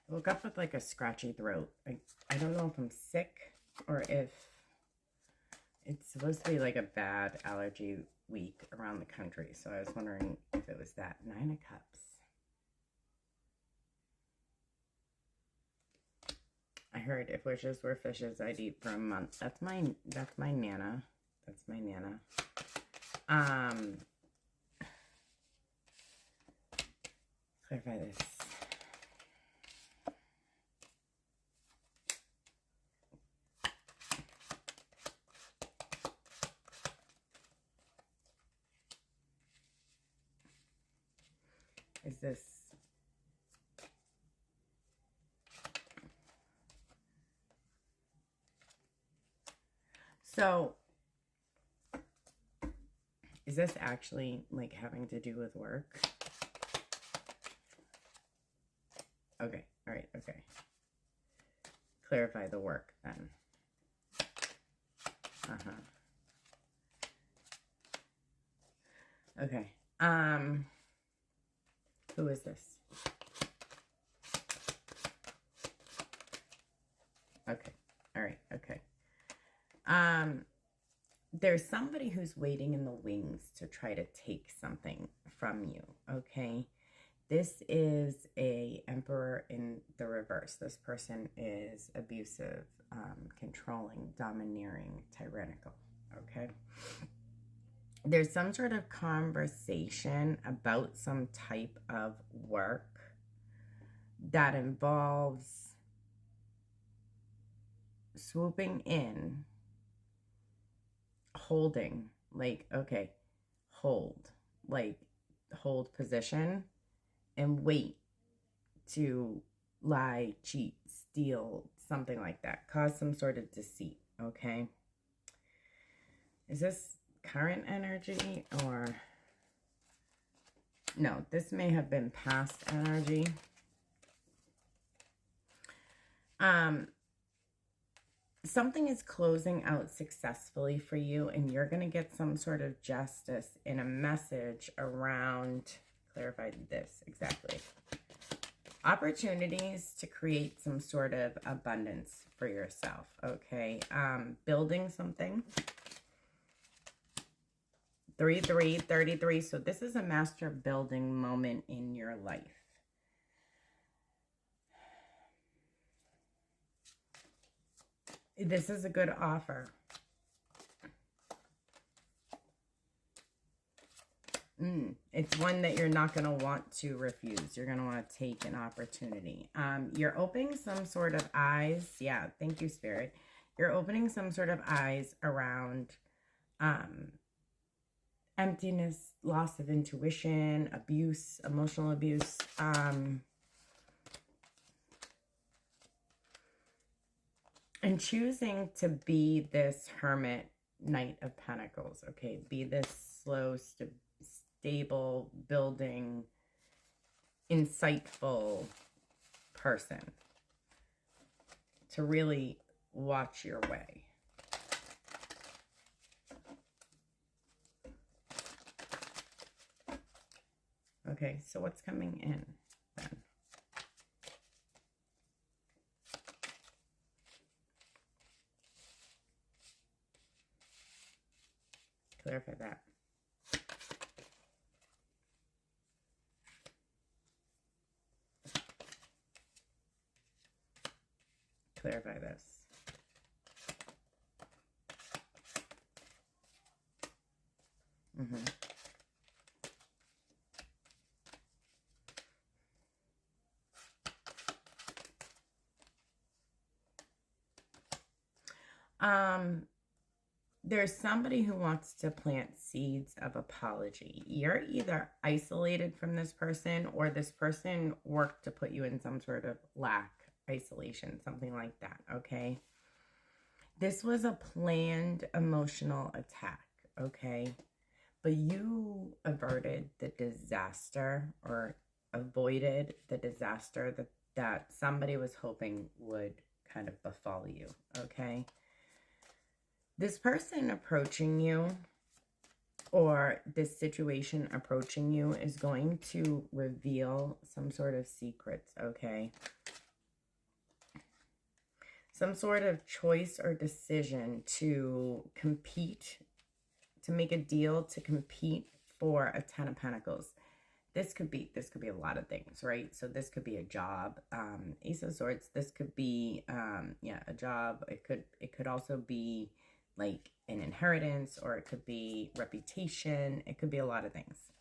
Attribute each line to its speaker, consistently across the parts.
Speaker 1: I woke up with like a scratchy throat. I don't know if I'm sick or if it's supposed to be like a bad allergy week around the country. So I was wondering if it was that. Nine of Cups. I heard if wishes were fishes, I'd eat for a month. That's my Nana. That's my Nana. Clarify this. Is this so? Is this actually like having to do with work? Okay, all right, okay. Clarify the work then. Okay. Who is this? Okay. All right. Okay. There's somebody who's waiting in the wings to try to take something from you. Okay. This is a Emperor in the reverse. This person is abusive, controlling, domineering, tyrannical. Okay. There's some sort of conversation about some type of work that involves swooping in, holding, like, okay, hold, like, hold position and wait to lie, cheat, steal, something like that. Cause some sort of deceit, okay? Is this current energy or... No, this may have been past energy. Something is closing out successfully for you, and you're going to get some sort of justice in a message around, clarify this exactly, opportunities to create some sort of abundance for yourself, okay? Building something. 33. So this is a master building moment in your life. This is a good offer. It's one that you're not going to want to refuse. You're going to want to take an opportunity. You're opening some sort of eyes. Yeah, thank you, Spirit. You're opening some sort of eyes around emptiness, loss of intuition, abuse, emotional abuse. And choosing to be this hermit, Knight of Pentacles, okay? Be this slow, stable, building, insightful person to really watch your way. Okay, so what's coming in then? Clarify that. Clarify this. There's somebody who wants to plant seeds of apology. You're either isolated from this person or this person worked to put you in some sort of lack, isolation, something like that, okay? This was a planned emotional attack, okay? But you averted the disaster or avoided the disaster that somebody was hoping would kind of befall you, okay? This person approaching you or this situation approaching you is going to reveal some sort of secrets, okay? some sort of choice or decision to compete, to make a deal to compete for a 10 of Pentacles. This could be a lot of things, right? So this could be a job, Ace of Swords. This could be, a job. It could also be like an inheritance, or it could be reputation. It could be a lot of things.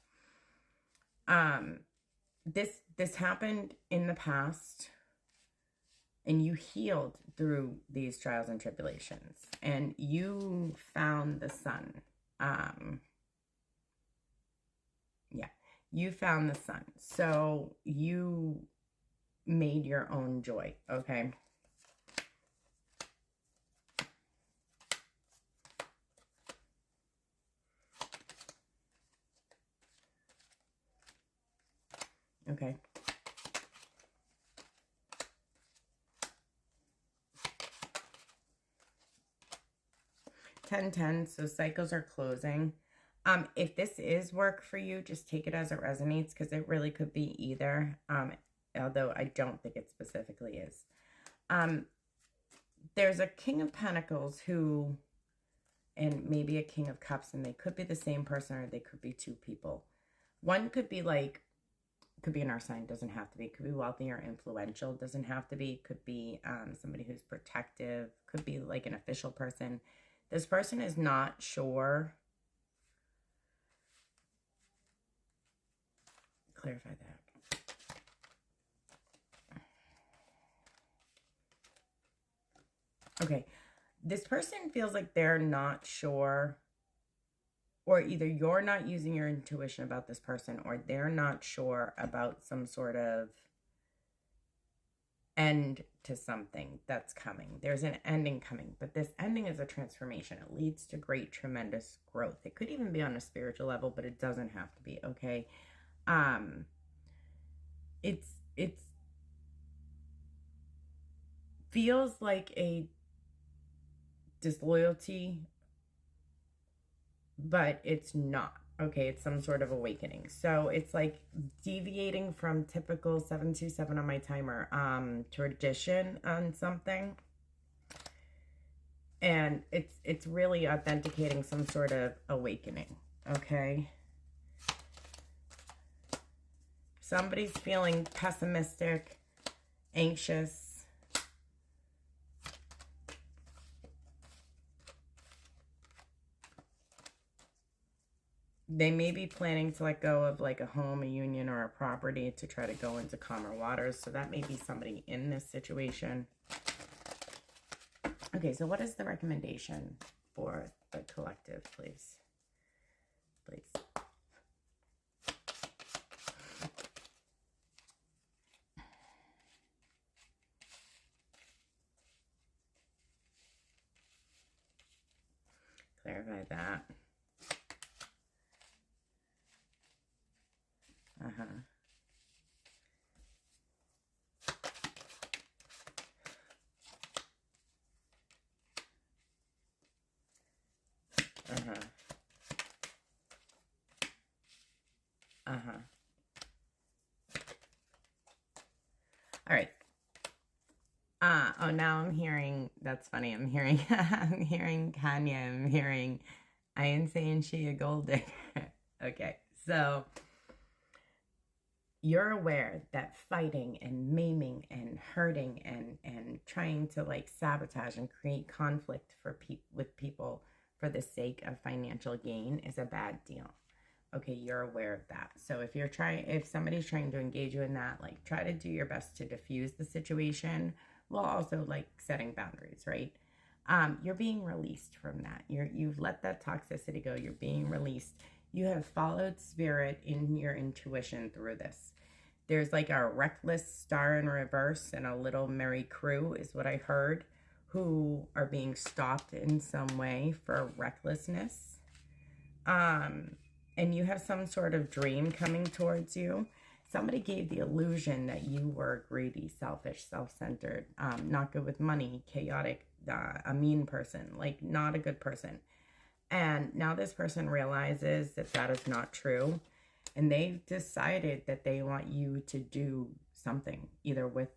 Speaker 1: This happened in the past, and you healed through these trials and tribulations, and you found the sun. You found the sun. So you made your own joy, okay? Okay. Ten, so cycles are closing. If this is work for you, just take it as it resonates, because it really could be either, although I don't think it specifically is. There's a King of Pentacles who, and maybe a King of Cups, and they could be the same person, or they could be two people. One could be like, could be an earth sign, doesn't have to be. Could be wealthy or influential, doesn't have to be. Could be somebody who's protective. Could be like an official person. This person is not sure. Clarify that. Okay. This person feels like they're not sure, or either you're not using your intuition about this person, or they're not sure about some sort of end to something that's coming. There's an ending coming, but this ending is a transformation. It leads to great, tremendous growth. It could even be on a spiritual level, but it doesn't have to be, okay? It's feels like a disloyalty, but it's not, okay? It's some sort of awakening. So it's like deviating from typical 727 on my timer, tradition on something. And it's really authenticating some sort of awakening, okay? Somebody's feeling pessimistic, anxious. They may be planning to let go of like a home, a union, or a property to try to go into calmer waters. So that may be somebody in this situation. Okay, so what is the recommendation for the collective, please? Please. Clarify that. Uh-huh. Uh-huh. Uh-huh. All right. Oh, now I'm hearing, that's funny. I'm hearing, I'm hearing Kanye. I'm hearing, I ain't saying she a gold digger. Okay. So you're aware that fighting and maiming and hurting and trying to like sabotage and create conflict with people for the sake of financial gain is a bad deal. Okay, you're aware of that. So if somebody's trying to engage you in that, like try to do your best to diffuse the situation while also like setting boundaries, right? You're being released from that. You've let that toxicity go. You're being released. You have followed spirit in your intuition through this. There's like a reckless star in reverse and a little merry crew is what I heard, who are being stopped in some way for recklessness. And you have some sort of dream coming towards you. Somebody gave the illusion that you were greedy, selfish, self-centered, not good with money, chaotic, a mean person, like not a good person. And now this person realizes that that is not true. And they've decided that they want you to do something, either with